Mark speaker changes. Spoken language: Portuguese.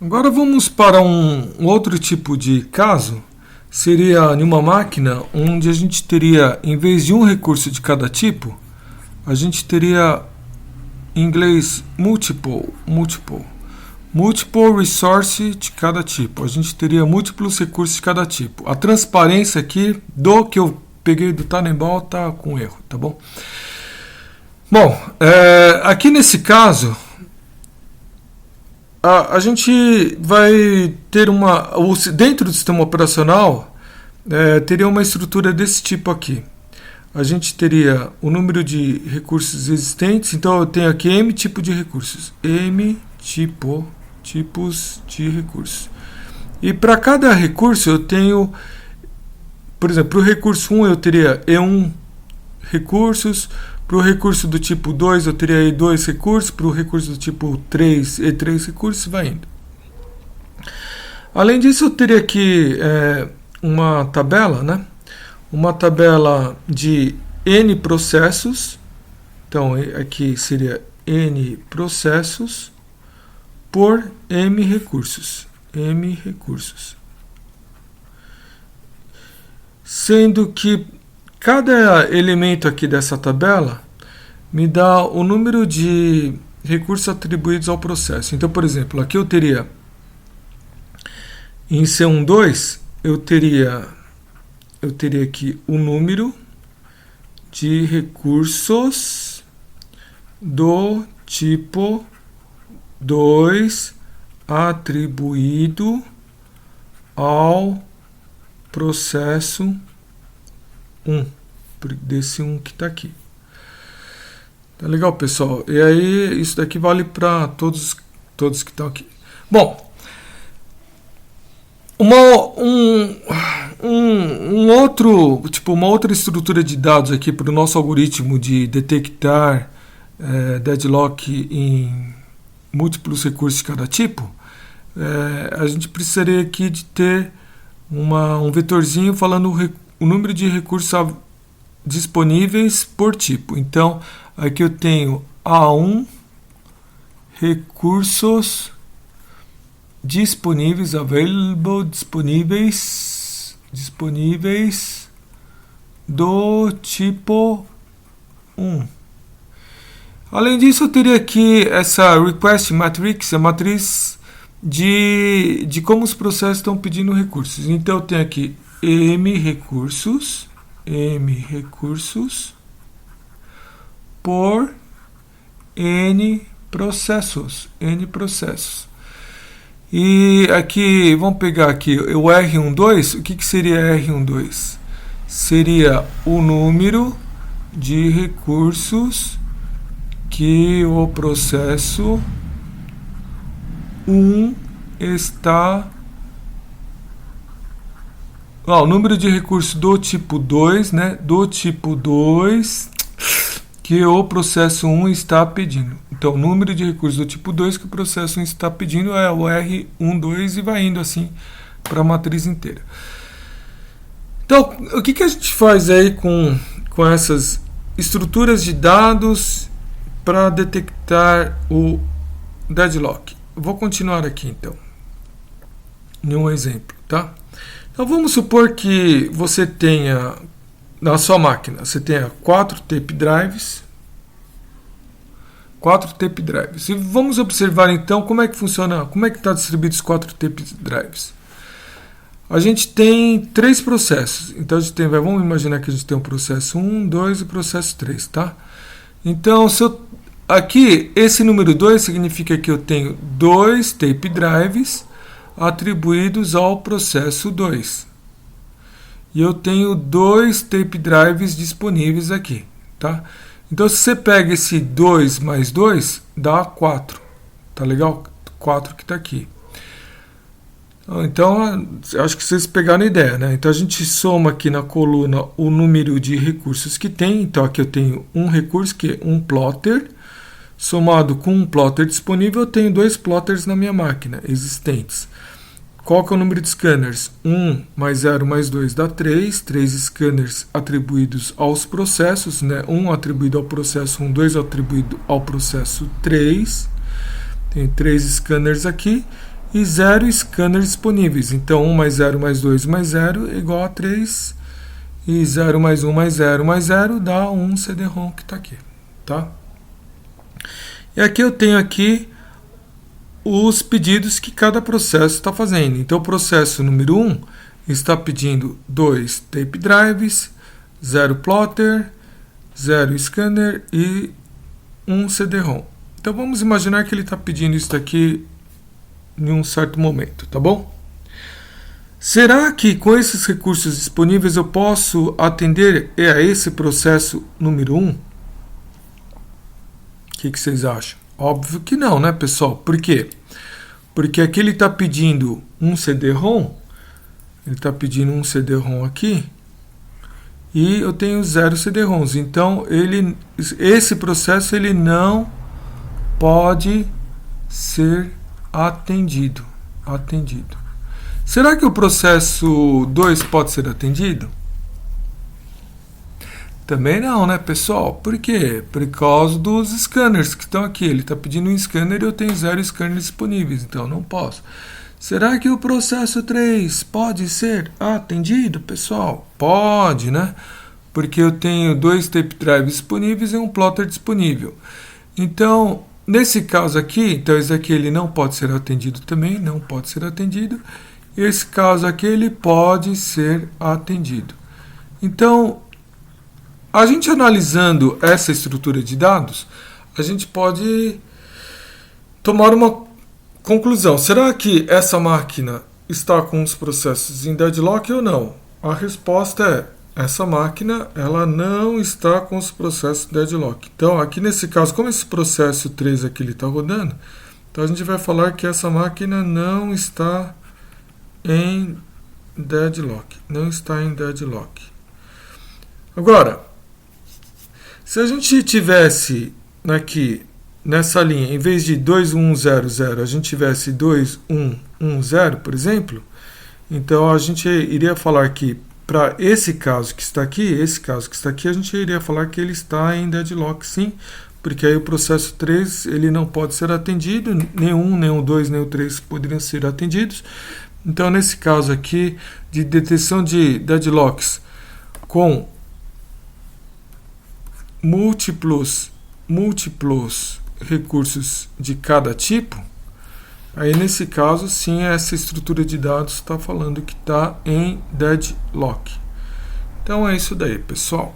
Speaker 1: Agora vamos para um outro tipo de caso. Seria em uma máquina onde a gente teria, em vez de um recurso de cada tipo, a gente teria, em inglês, multiple resource de cada tipo. A gente teria múltiplos recursos de cada tipo. A transparência aqui do que eu peguei do Tannenbaum está com erro, tá bom? Bom, aqui nesse caso, a gente vai ter dentro do sistema operacional, teria uma estrutura desse tipo aqui. A gente teria o número de recursos existentes, então eu tenho aqui M tipo de recursos, tipos de recursos. E para cada recurso eu tenho, por exemplo, para o recurso 1 eu teria E1 recursos, para o recurso do tipo 2 eu teria E2 recursos, para o recurso do tipo 3, E3 recursos, vai indo. Além disso, eu teria aqui uma tabela, né? Uma tabela de N processos. Então, aqui seria N processos por M recursos. Sendo que cada elemento aqui dessa tabela me dá o número de recursos atribuídos ao processo. Então, por exemplo, aqui eu teria em C12 eu teria aqui o número de recursos do tipo 2 atribuído ao processo 1, desse 1 que está aqui. Tá legal, pessoal? E aí, isso daqui vale para todos que estão aqui. Bom, uma outra estrutura de dados aqui para o nosso algoritmo de detectar deadlock em múltiplos recursos de cada tipo, a gente precisaria aqui de ter um vetorzinho falando o número de recursos disponíveis por tipo. Então, aqui eu tenho A1 recursos disponíveis, available, disponíveis do tipo 1. Além disso, eu teria aqui essa request matrix, a matriz de como os processos estão pedindo recursos. Então, eu tenho aqui M recursos por N processos. E aqui, vamos pegar aqui o R12. O que seria R12? Seria o número de recursos que o processo 1 está... o número de recursos do tipo 2, né? Do tipo 2 que o processo 1 está pedindo. Então, o número de recursos do tipo 2 que o processo 1 está pedindo é o R12 e vai indo assim para a matriz inteira. Então, o que a gente faz aí com essas estruturas de dados para detectar o deadlock? Eu vou continuar aqui, então, em um exemplo, tá? Então, vamos supor que você tenha, na sua máquina, você tenha 4 tape drives. E vamos observar, então, como é que funciona, como é que está distribuído os 4 tape drives. A gente tem 3 processos. Então, vamos imaginar que a gente tem o processo 1, 2 e o processo 3, tá? Então, aqui, esse número 2 significa que eu tenho 2 tape drives atribuídos ao processo 2. E eu tenho 2 tape drives disponíveis aqui, tá? Então, se você pega esse 2 mais 2, dá 4. Tá legal? 4 que está aqui. Então, acho que vocês pegaram a ideia, né? Então, a gente soma aqui na coluna o número de recursos que tem. Então, aqui eu tenho um recurso, que é um plotter. Somado com um plotter disponível, eu tenho 2 plotters na minha máquina existentes. Qual que é o número de scanners? 1 mais 0 mais 2 dá 3. 3 scanners atribuídos aos processos, né? 1 atribuído ao processo 1, 2 atribuído ao processo 3. Tem 3 scanners aqui. e 0 scanners disponíveis. Então 1 mais 0 mais 2 mais 0 é igual a 3, e 0 mais 1 mais 0 mais 0 dá 1 CD-ROM que está aqui, tá? E aqui eu tenho aqui os pedidos que cada processo está fazendo. Então o processo número 1 está pedindo 2 tape drives, 0 plotter, 0 scanner e 1 CD-ROM. Então vamos imaginar que ele está pedindo isso daqui em um certo momento, tá bom? Será que com esses recursos disponíveis eu posso atender a esse processo número 1? O que vocês acham? Óbvio que não, né, pessoal? Por quê? Porque aqui ele está pedindo um CD-ROM, ele está pedindo um CD-ROM aqui, e eu tenho 0 CD-ROMs. Então, esse processo ele não pode ser atendido. Será que o processo 2 pode ser atendido? Também não, né, pessoal? Por quê? Por causa dos scanners que estão aqui. Ele está pedindo um scanner e eu tenho 0 scanners disponíveis, então não posso. Será que o processo 3 pode ser atendido, pessoal? Pode, né? Porque eu tenho 2 tape drives disponíveis e um plotter disponível. Então, nesse caso aqui, então esse aqui ele não pode ser atendido também, não pode ser atendido. Esse caso aqui ele pode ser atendido. Então, a gente analisando essa estrutura de dados, a gente pode tomar uma conclusão. Será que essa máquina está com os processos em deadlock ou não? A resposta é: essa máquina ela não está com os processos em deadlock. Então, aqui nesse caso, como esse processo 3 aqui está rodando, então a gente vai falar que essa máquina não está em deadlock. Não está em deadlock. Agora, se a gente tivesse aqui nessa linha, em vez de 2100, a gente tivesse 2110, por exemplo, então a gente iria falar que para esse caso que está aqui, a gente iria falar que ele está em deadlock, sim, porque aí o processo 3 ele não pode ser atendido, nem o 2, nem o 3 poderiam ser atendidos. Então, nesse caso aqui, de detecção de deadlocks com múltiplos recursos de cada tipo, aí nesse caso sim essa estrutura de dados está falando que está em deadlock. Então é isso daí, pessoal.